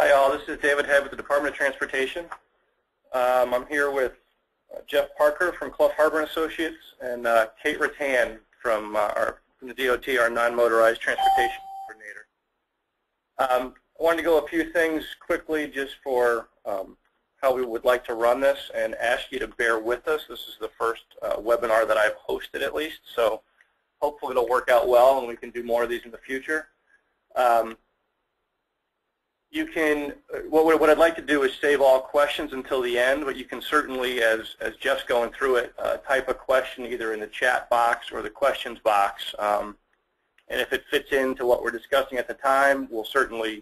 Hi all, this is David Head with the Department of Transportation. I'm here with Jeff Parker from Clough Harbor and Associates and Kate Rattan from the DOT, our non-motorized transportation coordinator. I wanted to go a few things quickly just for how we would like to run this and ask you to bear with us. This is the first webinar that I've hosted at least, so hopefully it'll work out well and we can do more of these in the future. You can, what I'd like to do is save all questions until the end, but you can certainly, as Jeff's going through it, type a question either in the chat box or the questions box. And if it fits into what we're discussing at the time, we'll certainly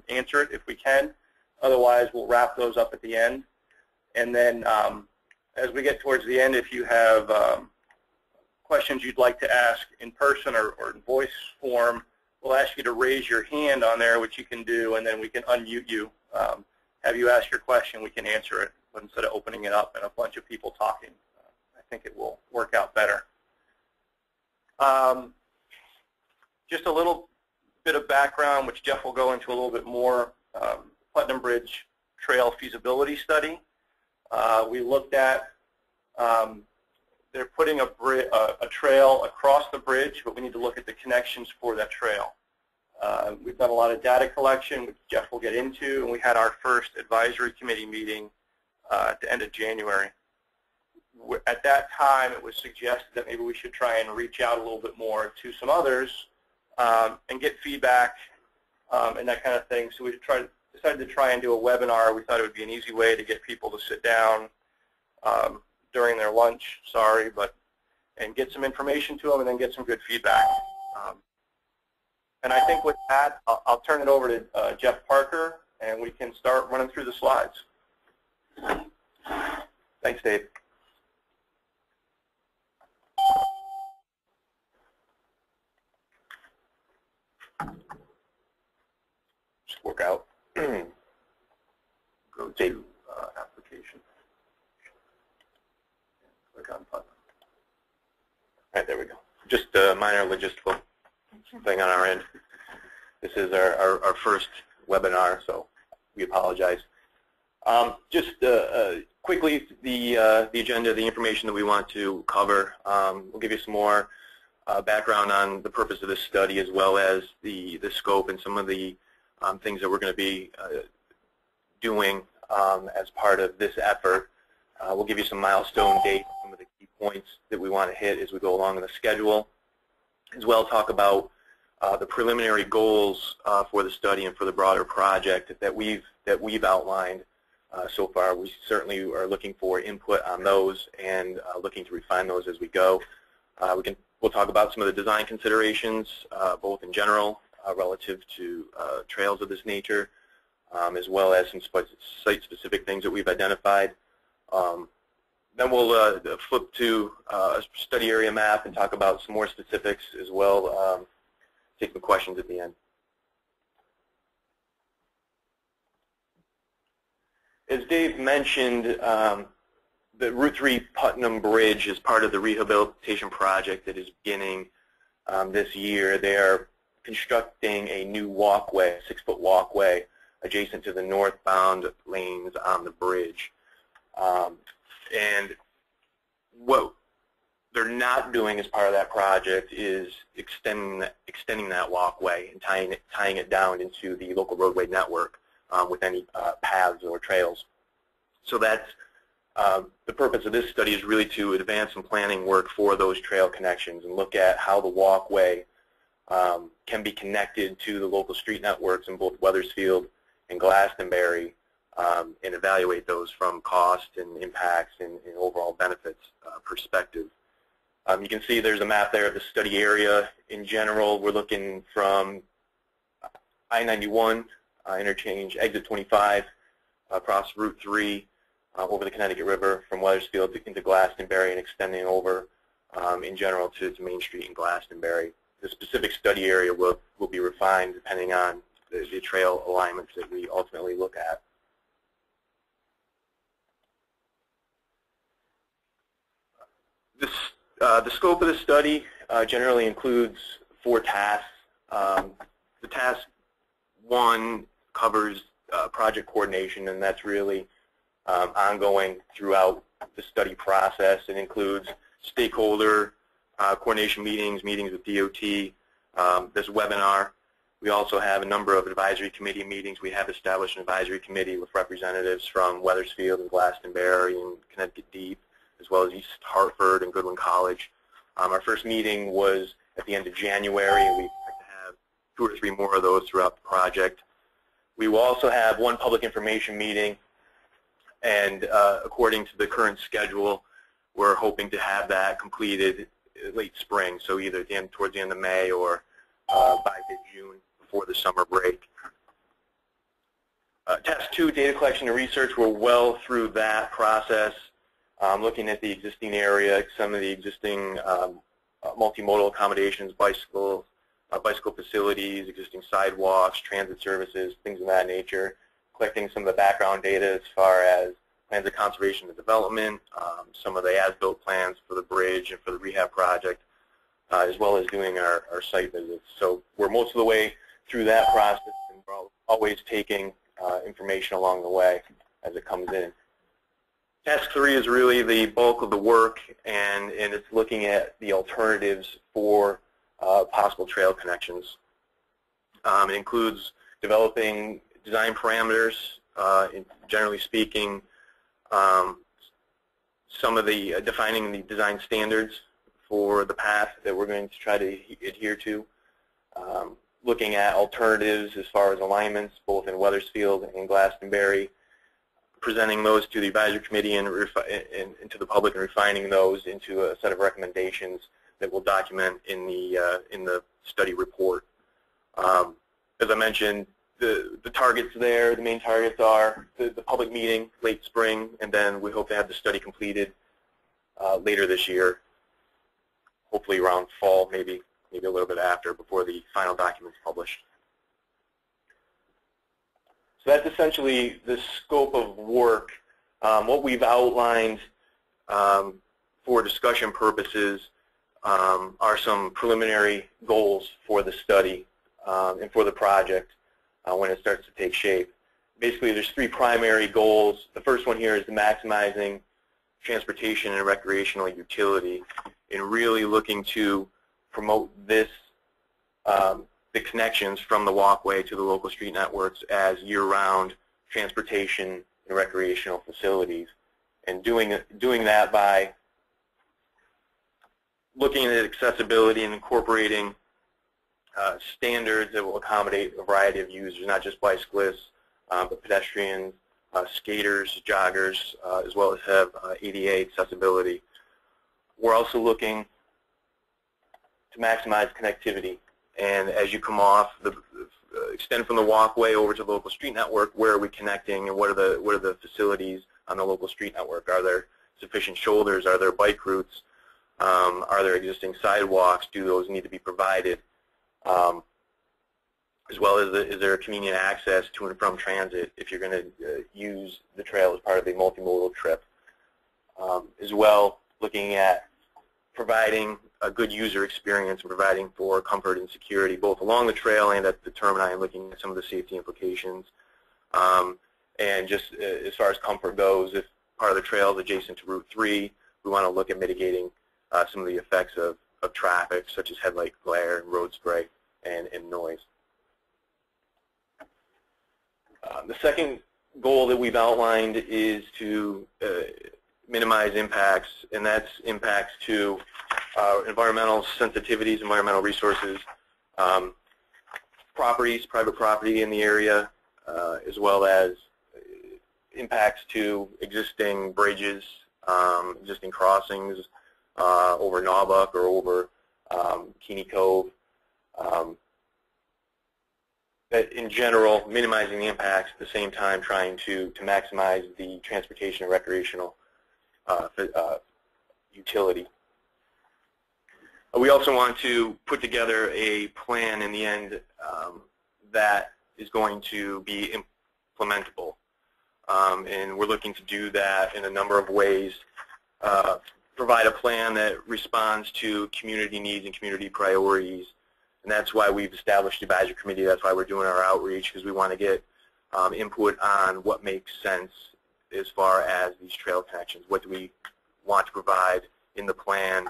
answer it if we can. Otherwise, we'll wrap those up at the end. And then as we get towards the end, if you have questions you'd like to ask in person or in voice form, we'll ask you to raise your hand on there, which you can do, and then we can unmute you. Have you ask your question, we can answer it. But instead of opening it up and a bunch of people talking, I think it will work out better. Just a little bit of background, which Jeff will go into a little bit more. Putnam Bridge Trail Feasibility Study. We looked at, they're putting a trail across the bridge, but we need to look at the connections for that trail. We've done a lot of data collection, which Jeff will get into, and we had our first advisory committee meeting at the end of January. At that time, it was suggested that maybe we should try and reach out a little bit more to some others and get feedback and that kind of thing. So we decided to try and do a webinar. We thought it would be an easy way to get people to sit down during their lunch, and get some information to them and then get some good feedback. And I think with that, I'll turn it over to Jeff Parker, and we can start running through the slides. Thanks, Dave. Just work out. Go to application. Click on Putnam. All right, there we go. Just a minor logistical thing on our end. This is our first webinar, so we apologize. Just quickly, the agenda, the information that we want to cover. We'll give you some more background on the purpose of this study, as well as the scope and some of the things that we're going to be doing as part of this effort. We'll give you some milestone dates, some of the key points that we want to hit as we go along in the schedule, as well as talk about the preliminary goals for the study and for the broader project that we've outlined so far. We certainly are looking for input on those and looking to refine those as we go. We'll talk about some of the design considerations, both in general relative to trails of this nature, as well as some site-specific things that we've identified. Then we'll flip to a study area map and talk about some more specifics as well. Take some questions at the end. As Dave mentioned, the Route 3 Putnam Bridge is part of the rehabilitation project that is beginning this year. They are constructing a new walkway, a 6-foot walkway, adjacent to the northbound lanes on the bridge. And what they're not doing as part of that project is extending that walkway and tying it down into the local roadway network with any paths or trails. So that's the purpose of this study, is really to advance some planning work for those trail connections and look at how the walkway can be connected to the local street networks in both Wethersfield and Glastonbury, and evaluate those from cost and impacts and overall benefits perspective. You can see there's a map there of the study area. In general, we're looking from I-91 interchange, exit 25, across Route 3, over the Connecticut River from Wethersfield into Glastonbury and extending over in general to Main Street in Glastonbury. The specific study area will be refined depending on the trail alignments that we ultimately look at. The scope of the study generally includes 4 tasks. The task 1 covers project coordination, and that's really ongoing throughout the study process. It includes stakeholder coordination meetings, meetings with DOT, this webinar. We also have a number of advisory committee meetings. We have established an advisory committee with representatives from Wethersfield and Glastonbury and Connecticut Deep, as well as East Hartford and Goodwin College. Our first meeting was at the end of January, and we expect to have 2 or 3 more of those throughout the project. We will also have one public information meeting, and according to the current schedule, we're hoping to have that completed late spring, so either at the end, towards the end of May or by mid-June before the summer break. Task 2, data collection and research. We're well through that process, looking at the existing area, some of the existing multimodal accommodations, bicycle facilities, existing sidewalks, transit services, things of that nature, collecting some of the background data as far as plans of conservation and development, some of the as-built plans for the bridge and for the rehab project, as well as doing our site visits. So we're most of the way through that process, and we're always taking information along the way as it comes in. Task 3 is really the bulk of the work, and it's looking at the alternatives for possible trail connections. It includes developing design parameters, generally speaking, some of the defining the design standards for the path that we're going to try to adhere to, looking at alternatives as far as alignments, both in Wethersfield and Glastonbury, presenting those to the advisory committee and to the public, and refining those into a set of recommendations that we'll document in the study report. As I mentioned, the targets there, the main targets are the public meeting late spring, and then we hope to have the study completed later this year, hopefully around fall, maybe a little bit after, before the final document's published. So that's essentially the scope of work. What we've outlined for discussion purposes are some preliminary goals for the study and for the project when it starts to take shape. Basically, there's 3 primary goals. The first one here is maximizing transportation and recreational utility, and really looking to promote this, the connections from the walkway to the local street networks as year-round transportation and recreational facilities, and doing that by looking at accessibility and incorporating standards that will accommodate a variety of users, not just bicyclists, but pedestrians, skaters, joggers, as well as have ADA accessibility. We're also looking to maximize connectivity, and as you come off, extend from the walkway over to the local street network, where are we connecting, and what are the facilities on the local street network? Are there sufficient shoulders? Are there bike routes? Are there existing sidewalks? Do those need to be provided? As well as is there convenient access to and from transit if you're going to use the trail as part of a multimodal trip? As well, looking at providing a good user experience and providing for comfort and security both along the trail and at the termini, and looking at some of the safety implications. And just as far as comfort goes, if part of the trail is adjacent to Route 3, we want to look at mitigating some of the effects of traffic, such as headlight glare, road spray, and noise. The second goal that we've outlined is to minimize impacts, and that's impacts to environmental sensitivities, environmental resources, properties, private property in the area, as well as impacts to existing bridges, existing crossings over Nawbuck or over Keeney Cove. That in general, minimizing the impacts, at the same time trying to maximize the transportation and recreational utility. We also want to put together a plan in the end that is going to be implementable. And we're looking to do that in a number of ways. Provide a plan that responds to community needs and community priorities. And that's why we've established the advisory committee. That's why we're doing our outreach, because we want to get input on what makes sense as far as these trail connections. What do we want to provide in the plan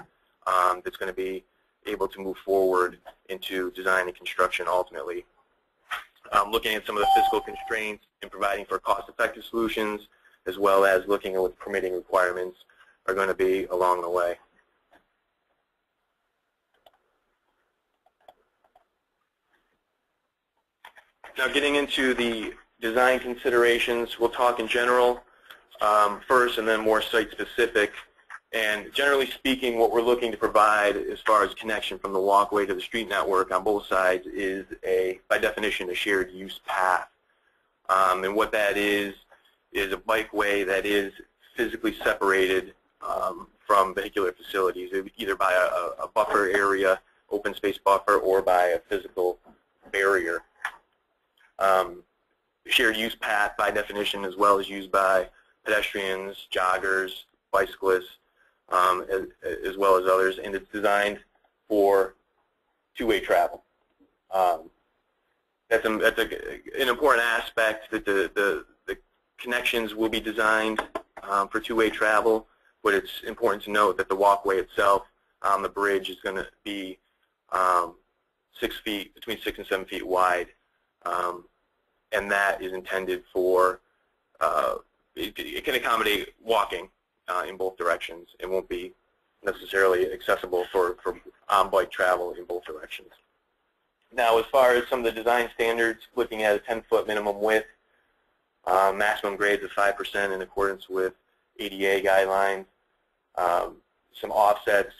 that's going to be able to move forward into design and construction ultimately. Looking at some of the physical constraints and providing for cost-effective solutions, as well as looking at what the permitting requirements are going to be along the way. Now getting into the design considerations, we'll talk in general first and then more site-specific. And generally speaking, what we're looking to provide as far as connection from the walkway to the street network on both sides is, by definition, a shared use path. And what that is a bikeway that is physically separated from vehicular facilities, either by a buffer area, open space buffer, or by a physical barrier. Shared use path, by definition, as well, is used by pedestrians, joggers, bicyclists, as well as others, and it's designed for two-way travel. That's an important aspect, that the connections will be designed for two-way travel, but it's important to note that the walkway itself on the bridge is going to be 6 feet, between 6 and 7 feet wide, and that is intended for, it can accommodate walking in both directions. It won't be necessarily accessible for on-bike travel in both directions. Now, as far as some of the design standards, looking at a 10-foot minimum width, maximum grades of 5% in accordance with ADA guidelines, some offsets,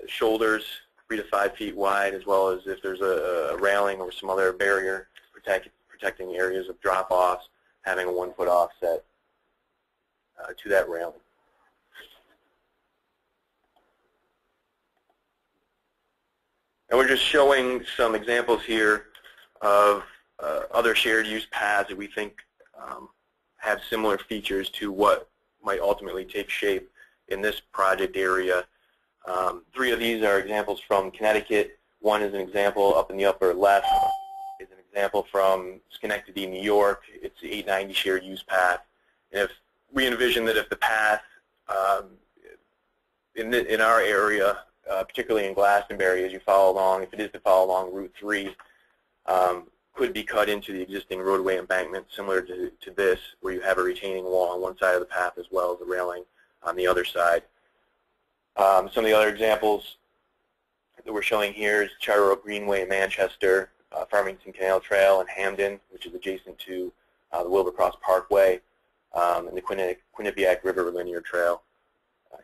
shoulders 3 to 5 feet wide, as well as if there's a railing or some other barrier protecting areas of drop-offs, having a 1-foot offset to that railing. And we're just showing some examples here of other shared use paths that we think have similar features to what might ultimately take shape in this project area. 3 of these are examples from Connecticut. One is an example up in the upper left. Is an example from Schenectady, New York. It's the 890 shared use path. And if we envision that if the path in our area, particularly in Glastonbury, as you follow along, if it is to follow along Route 3, could be cut into the existing roadway embankment, similar to this, where you have a retaining wall on one side of the path as well as a railing on the other side. Some of the other examples that we're showing here is Charter Oak Greenway in Manchester, Farmington Canal Trail in Hamden, which is adjacent to the Wilbercross Parkway, and the Quinnipiac River Linear Trail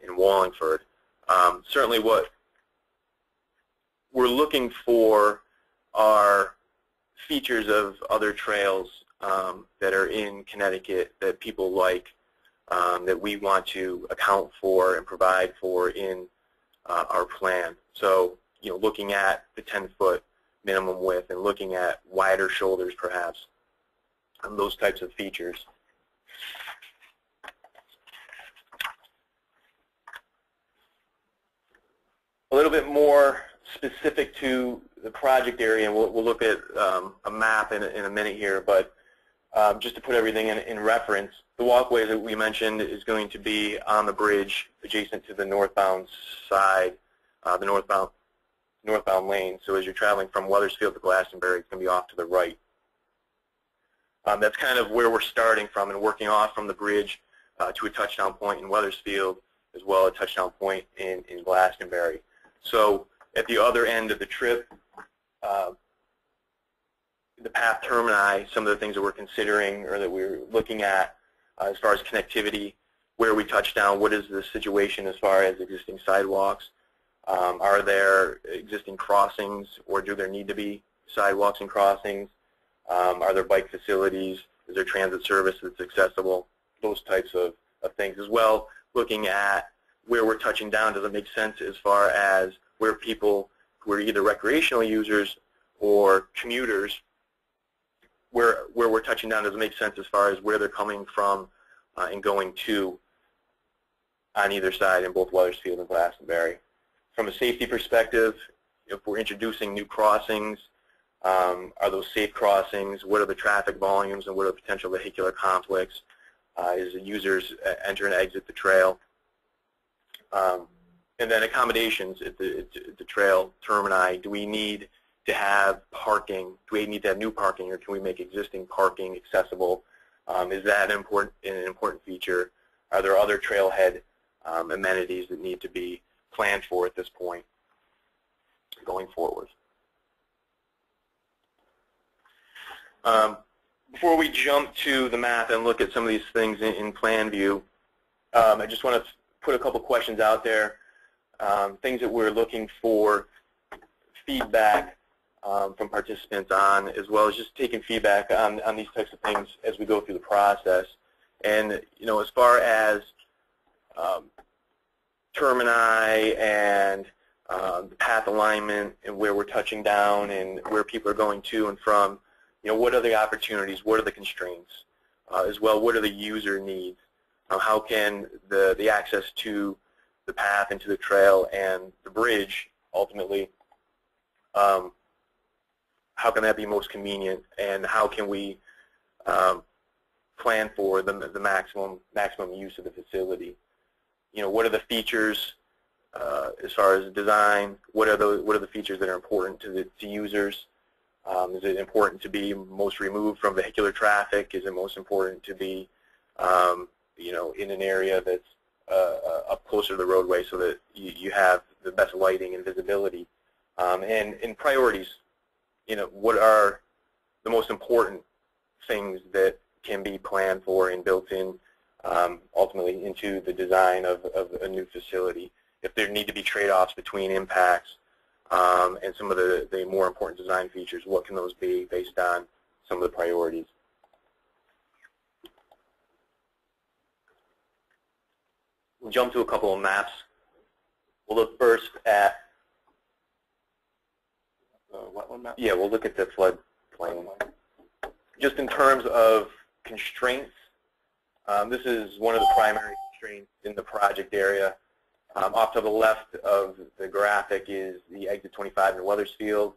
in Wallingford. Certainly what we're looking for are features of other trails that are in Connecticut that people like, that we want to account for and provide for in our plan. So, looking at the 10-foot minimum width and looking at wider shoulders perhaps, and those types of features. A little bit more specific to the project area, and we'll look at a map in a minute here, but just to put everything in reference, the walkway that we mentioned is going to be on the bridge adjacent to the northbound side, the northbound lane. So as you're traveling from Wethersfield to Glastonbury, it's going to be off to the right. That's kind of where we're starting from and working off from the bridge to a touchdown point in Wethersfield, as well as a touchdown point in Glastonbury. So at the other end of the trip, the path termini, some of the things that we're considering or that we're looking at as far as connectivity, where we touch down, what is the situation as far as existing sidewalks? Are there existing crossings, or do there need to be sidewalks and crossings? Are there bike facilities? Is there transit service that's accessible? Those types of things as well. Looking at where we're touching down, does it make sense as far as where people who are either recreational users or commuters, where we're touching down, does it make sense as far as where they're coming from and going to on either side in both Wethersfield and Glastonbury. From a safety perspective, if we're introducing new crossings, Are those safe crossings? What are the traffic volumes and what are potential vehicular conflicts? Is the users enter and exit the trail? And then accommodations at the trail termini. Do we need to have parking? Do we need to have new parking, or can we make existing parking accessible? Is that an important feature? Are there other trailhead amenities that need to be planned for at this point going forward? Before we jump to the map and look at some of these things in plan view, I just want to put a couple questions out there, things that we're looking for feedback from participants on, as well as just taking feedback on these types of things as we go through the process. And as far as termini and the path alignment and where we're touching down and where people are going to and from, what are the opportunities, what are the constraints, as well, what are the user needs, how can the access to the path and to the trail and the bridge ultimately, how can that be most convenient, and how can we plan for the maximum use of the facility? What are the features as far as design? What are the features that are important to users? Is it important to be most removed from vehicular traffic? Is it most important to be in an area that's up closer to the roadway so that you have the best lighting and visibility? And priorities, what are the most important things that can be planned for and built in ultimately into the design of a new facility? If there need to be trade-offs between impacts and some of the more important design features, what can those be based on some of the priorities? We'll jump to a couple of maps. We'll look first at wetland map? Yeah, we'll look at the floodplain. Just in terms of constraints, this is one of the primary constraints in the project area. Off to the left of the graphic is the exit 25 in Weathersfield,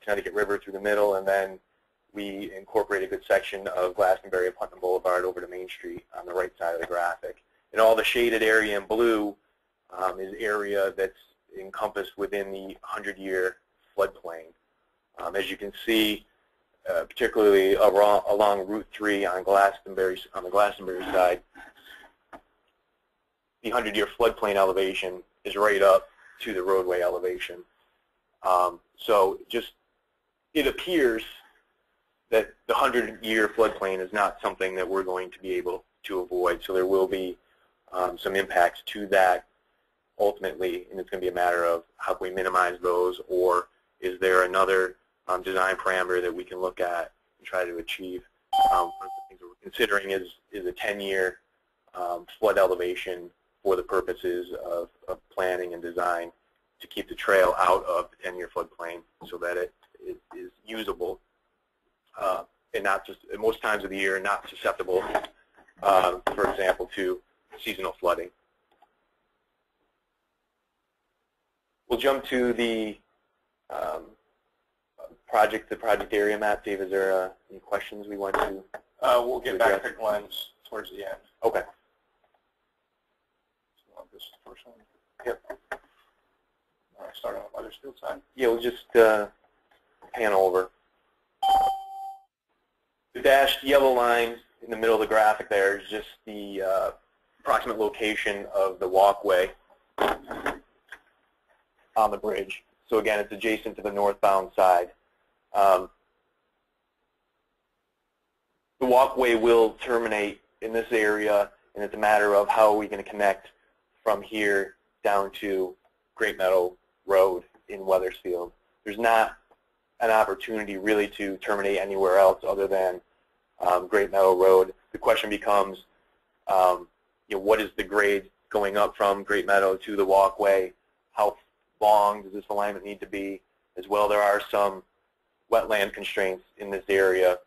Connecticut River through the middle, and then we incorporate a good section of Glastonbury and Putnam Boulevard over to Main Street on the right side of the graphic. And all the shaded area in blue is area that's encompassed within the 100-year floodplain. As you can see, particularly along Route 3 on the Glastonbury side, the 100-year floodplain elevation is right up to the roadway elevation. So it appears that the 100-year floodplain is not something that we're going to be able to avoid. So there will be some impacts to that ultimately, and it's going to be a matter of how can we minimize those, or is there another design parameter that we can look at and try to achieve. One of the things that we're considering is a 10-year flood elevation for the purposes of planning and design to keep the trail out of the 10-year floodplain so that it is usable and not just, at most times of the year, not susceptible, for example, to seasonal flooding. We'll jump to the project area map. Dave, is there any questions we want to we'll get back to Glenn's towards the end. Okay. So this is the first one? Yep. All right, start on the Weathersfield side. Yeah, we'll just pan over. The dashed yellow line in the middle of the graphic there is just the approximate location of the walkway on the bridge. So again, it's adjacent to the northbound side. The walkway will terminate in this area, and it's a matter of how are we going to connect from here down to Great Meadow Road in Weathersfield. There's not an opportunity really to terminate anywhere else other than Great Meadow Road. The question becomes, what is the grade going up from Great Meadow to the walkway? How long does this alignment need to be? As well, there are some wetland constraints in this area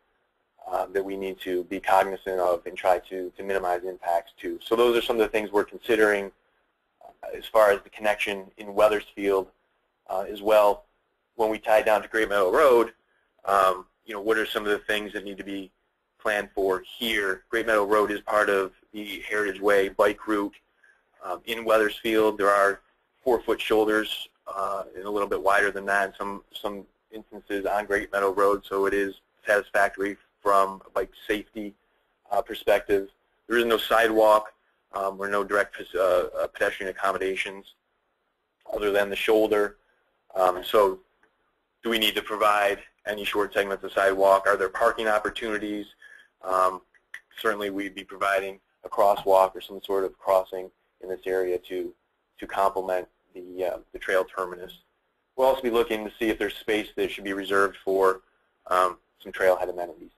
that we need to be cognizant of and try to minimize impacts to. So those are some of the things we're considering as far as the connection in Weathersfield. As well, when we tie down to Great Meadow Road, what are some of the things that need to be planned for here? Great Meadow Road is part of the Heritage Way bike route. In Weathersfield, there are 4-foot shoulders and a little bit wider than that in some instances on Great Meadow Road, so it is satisfactory from a bike safety perspective. There is no sidewalk or no direct pedestrian accommodations other than the shoulder. So do we need to provide any short segments of sidewalk? Are there parking opportunities? Certainly we'd be providing a crosswalk or some sort of crossing in this area to complement the trail terminus. We'll also be looking to see if there's space that should be reserved for some trailhead amenities.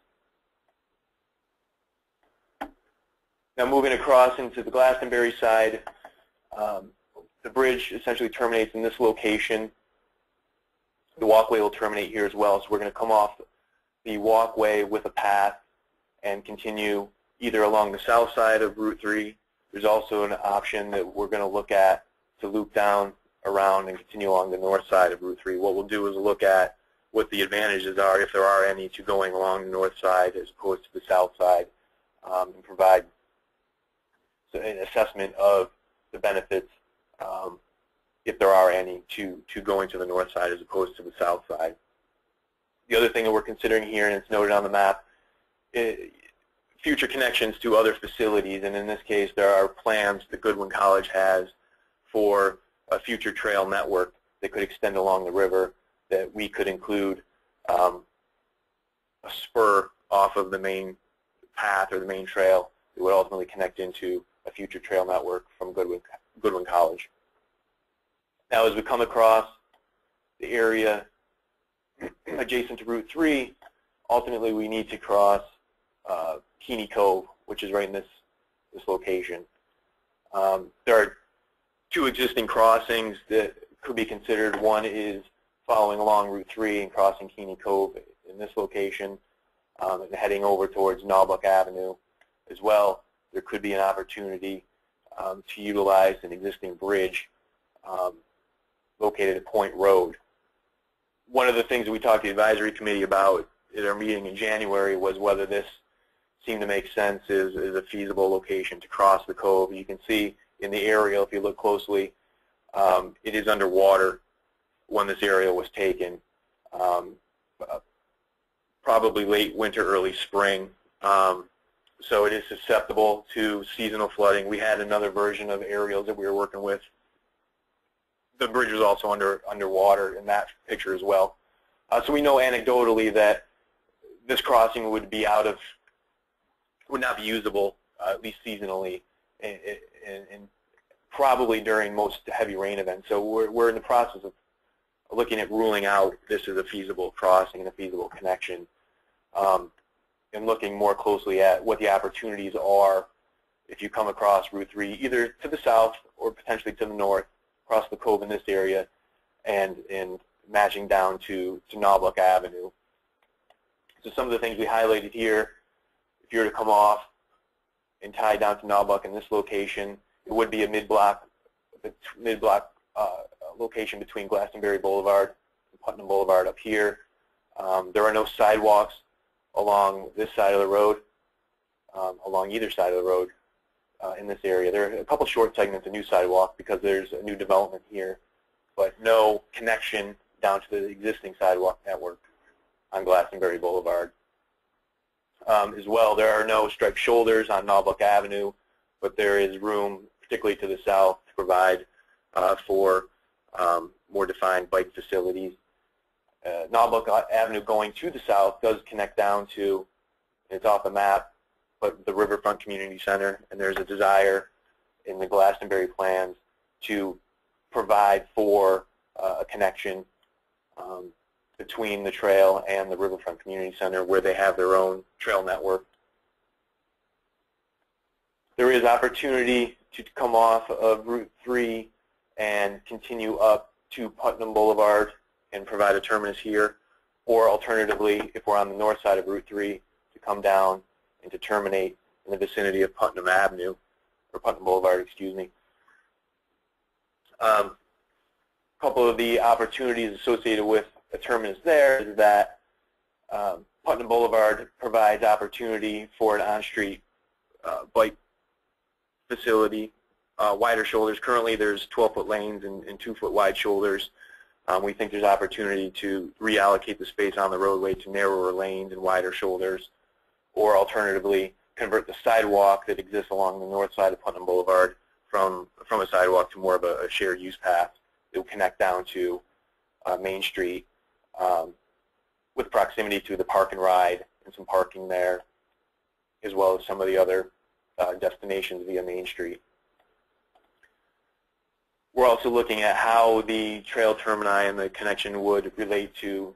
Now moving across into the Glastonbury side, the bridge essentially terminates in this location. The walkway will terminate here as well, so we're going to come off the walkway with a path and continue either along the south side of Route 3. There's also an option that we're going to look at to loop down around and continue along the north side of Route 3. What we'll do is look at what the advantages are, if there are any, to going along the north side as opposed to the south side, and provide an assessment of the benefits, if there are any, to going to the north side as opposed to the south side. The other thing that we're considering here, and it's noted on the map, future connections to other facilities, and in this case there are plans that Goodwin College has for a future trail network that could extend along the river, that we could include a spur off of the main path or the main trail that would ultimately connect into a future trail network from Goodwin College. Now as we come across the area adjacent to Route 3, ultimately we need to cross Keeney Cove, which is right in this location. There are two existing crossings that could be considered. One is following along Route 3 and crossing Keeney Cove in this location and heading over towards Naubach Avenue as well. There could be an opportunity to utilize an existing bridge located at Point Road. One of the things that we talked to the advisory committee about at our meeting in January was whether this seemed to make sense as a feasible location to cross the cove. You can see in the aerial, if you look closely, it is underwater when this area was taken, probably late winter, early spring. So it is susceptible to seasonal flooding. We had another version of aerials that we were working with. The bridge was also underwater in that picture as well. So we know anecdotally that this crossing would not be usable, at least seasonally, and probably during most heavy rain events. So we're in the process of looking at ruling out this as a feasible crossing and a feasible connection, and looking more closely at what the opportunities are if you come across Route 3, either to the south or potentially to the north, across the cove in this area, and matching down to Naubach Avenue. So some of the things we highlighted here, if you were to come off and tie down to Naubach in this location, it would be a mid-block location between Glastonbury Boulevard and Putnam Boulevard up here. There are no sidewalks along this side of the road, along either side of the road in this area. There are a couple short segments of new sidewalk because there's a new development here, but no connection down to the existing sidewalk network on Glastonbury Boulevard. As well, there are no striped shoulders on Naubach Avenue, but there is room, particularly to the south, to provide for more defined bike facilities. Naubach Avenue going to the south does connect down to, it's off the map, but the Riverfront Community Center, and there's a desire in the Glastonbury plans to provide for a connection between the trail and the Riverfront Community Center, where they have their own trail network. There is opportunity to come off of Route 3 and continue up to Putnam Boulevard and provide a terminus here, or alternatively, if we're on the north side of Route 3, to come down and to terminate in the vicinity of Putnam Avenue, or Putnam Boulevard, excuse me. A couple of the opportunities associated with a terminus there is that Putnam Boulevard provides opportunity for an on-street bike facility, wider shoulders. Currently there's 12-foot lanes and 2-foot wide shoulders. We think there's opportunity to reallocate the space on the roadway to narrower lanes and wider shoulders, or alternatively convert the sidewalk that exists along the north side of Putnam Boulevard from a sidewalk to more of a shared use path. It will connect down to Main Street with proximity to the park and ride and some parking there, as well as some of the other destinations via Main Street. We're also looking at how the trail termini and the connection would relate to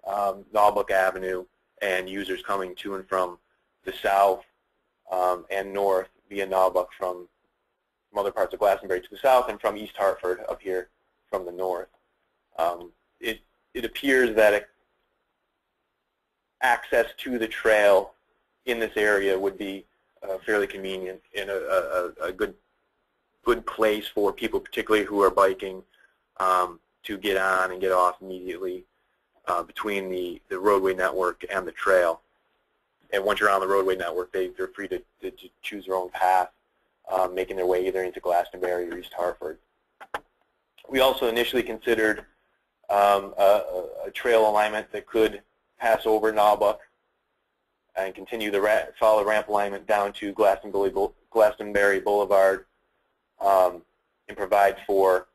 Naubach Avenue and users coming to and from the south and north via Naubach from other parts of Glastonbury to the south and from East Hartford up here from the north. It appears that access to the trail in this area would be fairly convenient and a good place for people, particularly who are biking, to get on and get off immediately between the roadway network and the trail. And once you're on the roadway network, they're free to choose their own path, making their way either into Glastonbury or East Hartford. We also initially considered a trail alignment that could pass over Naubach and continue follow the ramp alignment down to Glastonbury Boulevard and provide for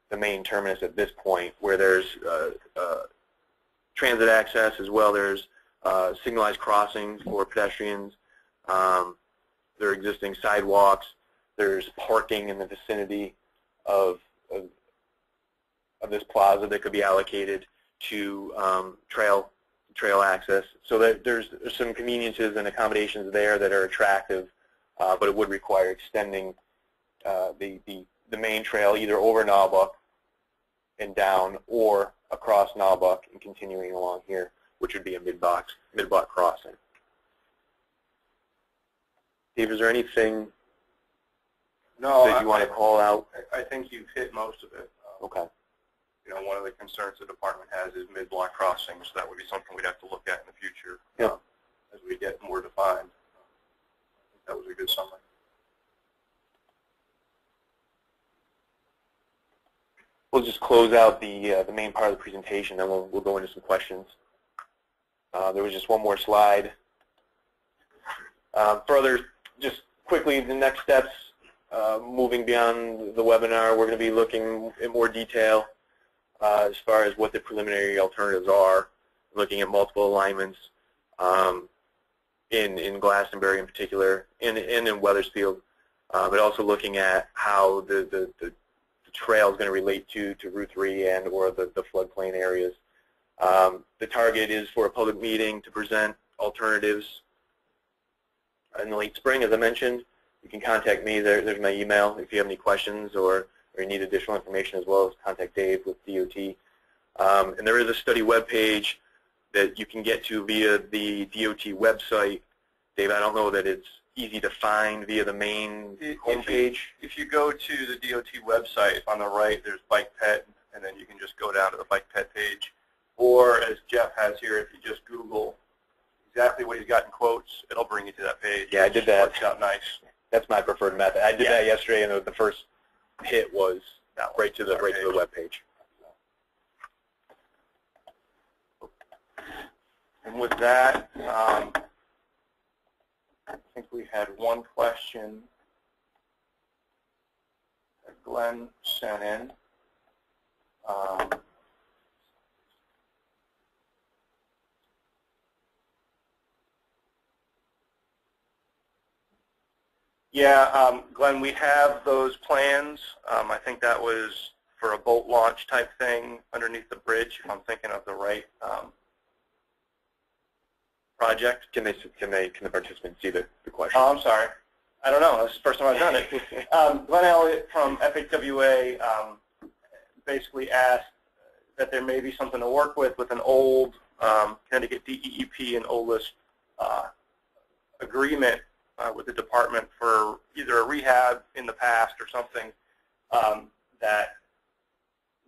the main terminus at this point, where there's transit access as well. There's signalized crossings for pedestrians. There are existing sidewalks. There's parking in the vicinity of this plaza that could be allocated to trail access. So that there's some conveniences and accommodations there that are attractive, but it would require extending the main trail either over Naubach and down, or across Naubach and continuing along here, which would be a mid-block crossing. Dave, is there anything that you want to call out? I think you've hit most of it. Okay. You know, one of the concerns the department has is mid-block crossings. That would be something we'd have to look at in the future as we get more defined. I think that was a good summary. We'll just close out the main part of the presentation, then we'll go into some questions. There was just one more slide. Further, just quickly, the next steps, moving beyond the webinar, we're going to be looking in more detail as far as what the preliminary alternatives are, looking at multiple alignments in Glastonbury in particular, and in Wethersfield, but also looking at how the trail is going to relate to Route 3 and or the floodplain areas. The target is for a public meeting to present alternatives in the late spring, as I mentioned. You can contact me. There's my email if you have any questions or you need additional information, as well as contact Dave with DOT. And there is a study webpage that you can get to via the DOT website. Dave, I don't know that it's easy to find via the main homepage. If you go to the DOT website, on the right there's Bike Ped, and then you can just go down to the Bike Ped page. Or, as Jeff has here, if you just Google exactly what he's got in quotes, it'll bring you to that page. Yeah, I did that. Works out nice. That's my preferred method. I did that yesterday, and the first hit was right to the web page. And with that, I think we had one question that Glenn sent in. Glenn, we have those plans. I think that was for a boat launch type thing underneath the bridge, if I'm thinking of the right project. Can the participants see the question? Oh, I'm sorry. I don't know. This is the first time I've done it. Glenn Elliott from FHWA basically asked that there may be something to work with an old Connecticut DEEP and OLIS agreement with the department for either a rehab in the past or something, that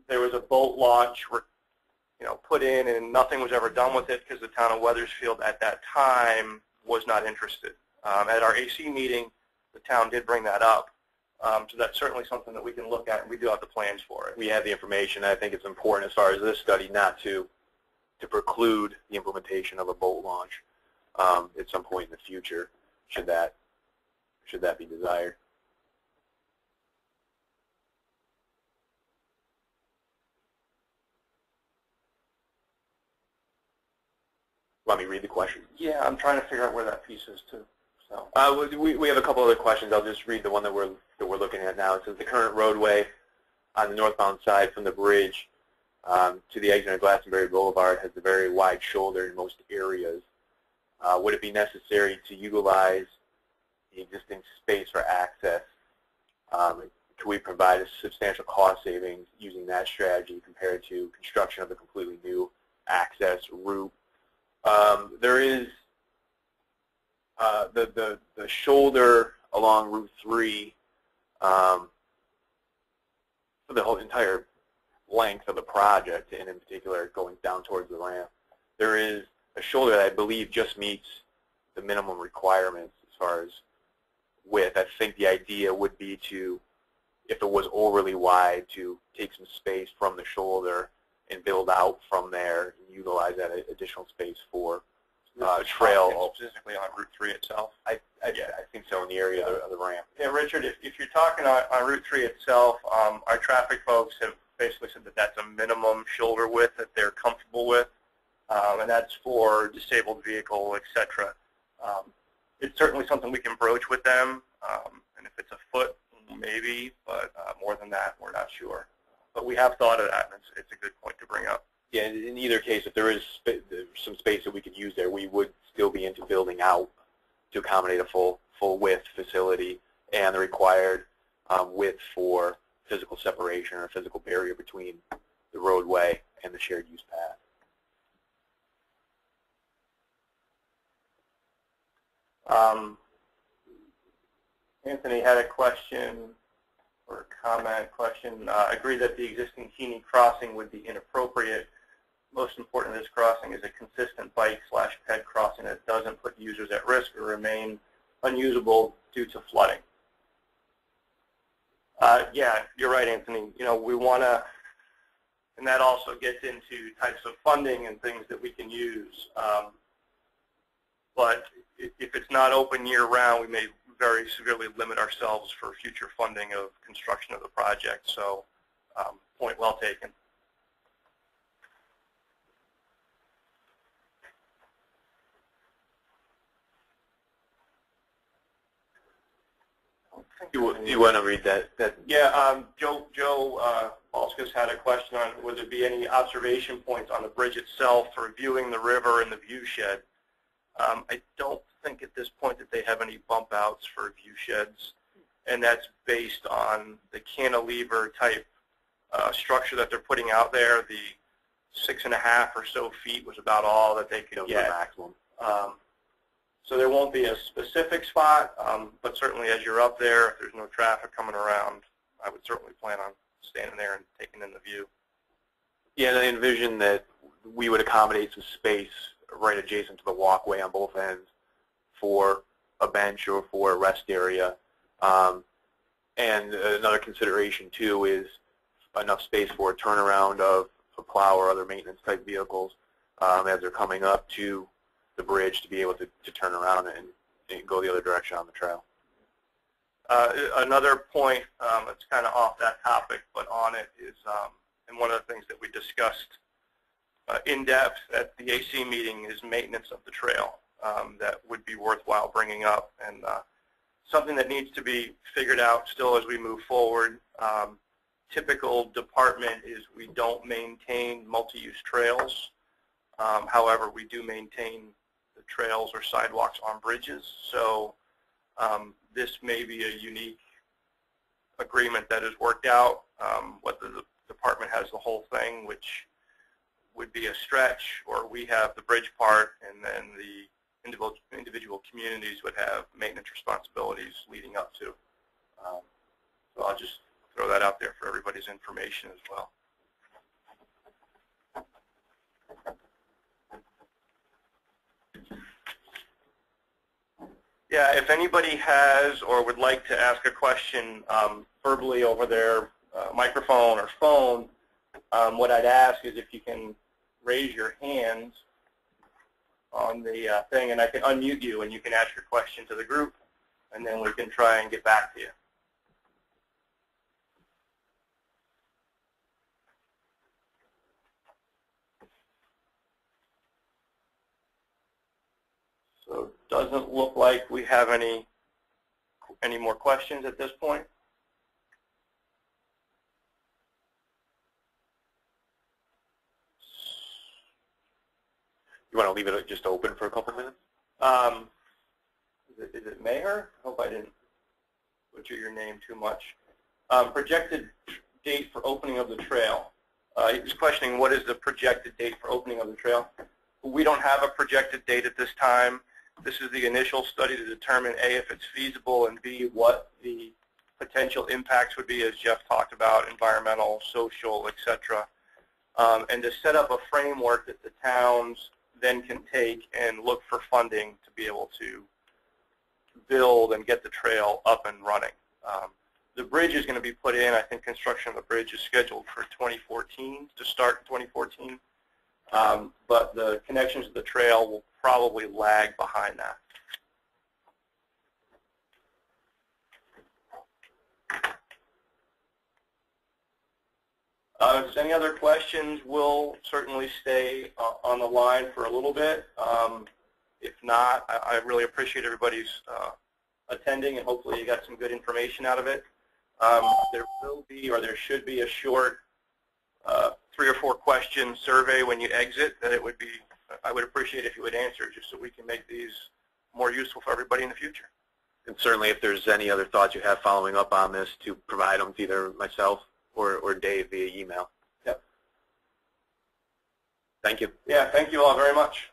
there was a boat launch put in, and nothing was ever done with it because the town of Wethersfield at that time was not interested. At our AC meeting, the town did bring that up. So that's certainly something that we can look at, and we do have the plans for it. We have the information. I think it's important as far as this study not to preclude the implementation of a boat launch at some point in the future, should that be desired. Want me to read the question? Yeah, I'm trying to figure out where that piece is too. So we have a couple other questions. I'll just read the one that we're looking at now. It says the current roadway on the northbound side from the bridge to the exit of Glastonbury Boulevard has a very wide shoulder in most areas. Would it be necessary to utilize the existing space for access? Could we provide a substantial cost savings using that strategy compared to construction of a completely new access route? There is the shoulder along Route 3 for the whole entire length of the project, and in particular going down towards the ramp. There is a shoulder that I believe just meets the minimum requirements as far as width. I think the idea would be to, if it was overly wide, to take some space from the shoulder and build out from there and utilize that additional space for trail. Specifically on Route 3 itself? I think so, in the area of the ramp. Yeah, Richard, if you're talking on Route 3 itself, our traffic folks have basically said that that's a minimum shoulder width that they're comfortable with, and that's for disabled vehicle, etc. It's certainly something we can broach with them, and if it's a foot, maybe, but more than that, we're not sure. But we have thought of that, and it's a good point to bring up. Yeah, in either case, if there is some space that we could use there, we would still be into building out to accommodate a full width facility and the required width for physical separation or physical barrier between the roadway and the shared use path. Anthony had a question or a comment question. Agree that the existing Keeney crossing would be inappropriate. Most important in this crossing is a consistent bike/ped crossing that doesn't put users at risk or remain unusable due to flooding. Yeah, you're right, Anthony. We want to, and that also gets into types of funding and things that we can use. But if it's not open year-round, we may very severely limit ourselves for future funding of construction of the project. So, point well taken. You want to read that? Yeah, Joe Balskas had a question on would there be any observation points on the bridge itself for viewing the river and the view shed. I don't think at this point that they have any bump outs for view sheds, and that's based on the cantilever type structure that they're putting out there. The 6.5 or so feet was about all that they could get. Maximum. So there won't be a specific spot, but certainly as you're up there, if there's no traffic coming around, I would certainly plan on standing there and taking in the view. Yeah, and I envision that we would accommodate some space right adjacent to the walkway on both ends for a bench or for a rest area. And another consideration, too, is enough space for a turnaround of a plow or other maintenance-type vehicles as they're coming up to the bridge to be able to turn around and go the other direction on the trail. Another point that's kind of off that topic, but on it is, and one of the things that we discussed in depth at the AC meeting is maintenance of the trail. That would be worthwhile bringing up, and something that needs to be figured out still as we move forward. Typical department is we don't maintain multi-use trails. However, we do maintain the trails or sidewalks on bridges. So this may be a unique agreement that is worked out, whether the department has the whole thing, which would be a stretch, or we have the bridge part, and then the individual communities would have maintenance responsibilities leading up to. So I'll just throw that out there for everybody's information as well. Yeah, if anybody has or would like to ask a question verbally over their microphone or phone, what I'd ask is if you can raise your hands on the thing, and I can unmute you, and you can ask your question to the group, and then we can try and get back to you. So it doesn't look like we have any more questions at this point. You want to leave it just open for a couple minutes? Is it Maher? I hope I didn't butcher your name too much. Projected date for opening of the trail. He's questioning what is the projected date for opening of the trail. We don't have a projected date at this time. This is the initial study to determine A, if it's feasible, and B, what the potential impacts would be, as Jeff talked about, environmental, social, etc. And to set up a framework that the towns then can take and look for funding to be able to build and get the trail up and running. The bridge is going to be put in. I think construction of the bridge is scheduled for 2014, to start in 2014. But the connections to the trail will probably lag behind that. If there's any other questions, we'll certainly stay on the line for a little bit. If not, I really appreciate everybody's attending, and hopefully you got some good information out of it. There will be, or there should be, a short 3 or 4 question survey when you exit that it would be, I would appreciate if you would answer, just so we can make these more useful for everybody in the future. And certainly if there's any other thoughts you have following up on this, to provide them to either myself or Dave via email. Yep. Thank you. Yeah, thank you all very much.